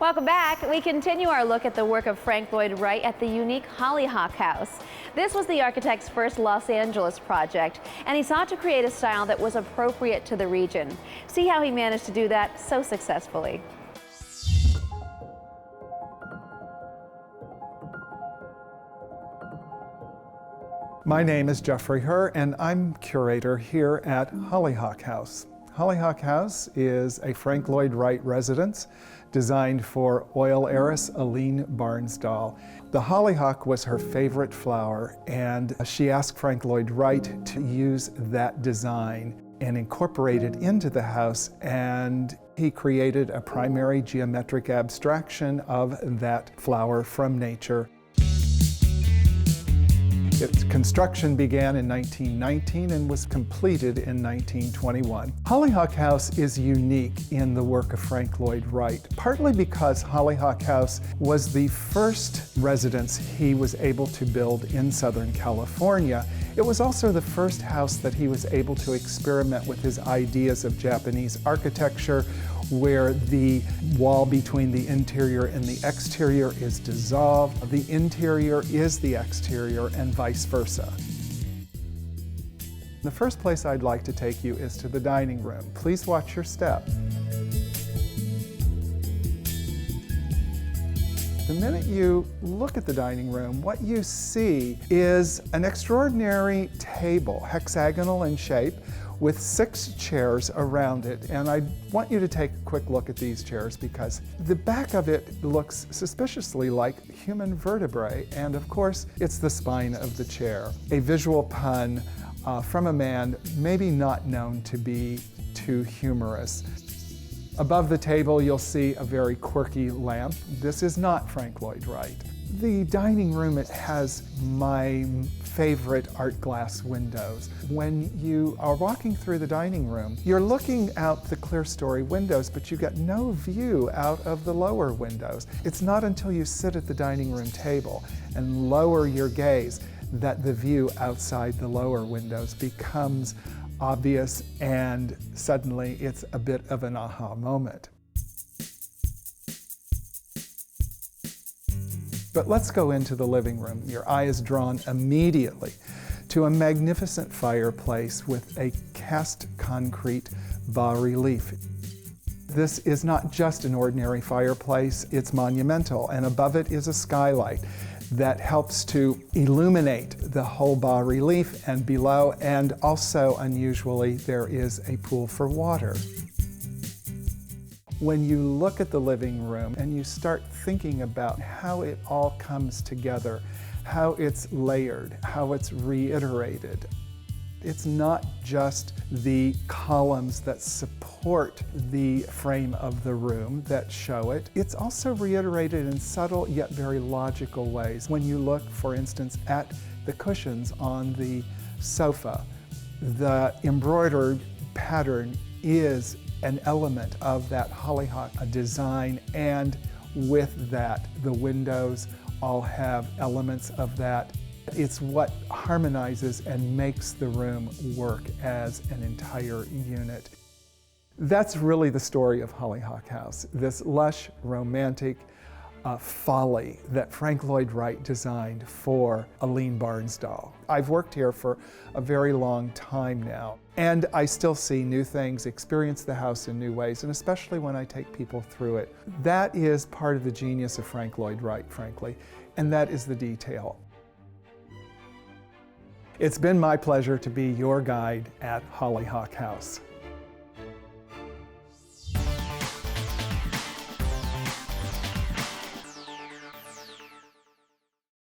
Welcome back. We continue our look at the work of Frank Lloyd Wright at the unique Hollyhock House. This was the architect's first Los Angeles project, and he sought to create a style that was appropriate to the region. See how he managed to do that so successfully. My name is Jeffrey Herr, and I'm curator here at Hollyhock House. Hollyhock House is a Frank Lloyd Wright residence designed for oil heiress Aline Barnsdall. The hollyhock was her favorite flower, and she asked Frank Lloyd Wright to use that design and incorporate it into the house, and he created a primary geometric abstraction of that flower from nature. Its construction began in 1919 and was completed in 1921. Hollyhock House is unique in the work of Frank Lloyd Wright, partly because Hollyhock House was the first residence he was able to build in Southern California. It was also the first house that he was able to experiment with his ideas of Japanese architecture, where the wall between the interior and the exterior is dissolved. The interior is the exterior and vice versa. The first place I'd like to take you is to the dining room. Please watch your step. The minute you look at the dining room, what you see is an extraordinary table, hexagonal in shape, with 6 chairs around it. And I want you to take a quick look at these chairs because the back of it looks suspiciously like human vertebrae, and of course, it's the spine of the chair. A visual pun from a man maybe not known to be too humorous. Above the table, you'll see a very quirky lamp. This is not Frank Lloyd Wright. The dining room, it has my favorite art glass windows. When you are walking through the dining room, you're looking out the clerestory windows, but you get no view out of the lower windows. It's not until you sit at the dining room table and lower your gaze that the view outside the lower windows becomes obvious, and suddenly it's a bit of an aha moment. But let's go into the living room. Your eye is drawn immediately to a magnificent fireplace with a cast concrete bas-relief. This is not just an ordinary fireplace, it's monumental, and above it is a skylight that helps to illuminate the whole bas-relief, and below, and also unusually, there is a pool for water. When you look at the living room and you start thinking about how it all comes together, how it's layered, how it's reiterated, it's not just the columns that support the frame of the room that show it. It's also reiterated in subtle yet very logical ways. When you look, for instance, at the cushions on the sofa, the embroidered pattern is an element of that hollyhock design, and with that, the windows all have elements of that. It's what harmonizes and makes the room work as an entire unit. That's really the story of Hollyhock House, this lush, romantic folly that Frank Lloyd Wright designed for Aline Barnsdall. I've worked here for a very long time now, and I still see new things, experience the house in new ways, and especially when I take people through it. That is part of the genius of Frank Lloyd Wright, frankly, and that is the detail. It's been my pleasure to be your guide at Hollyhock House.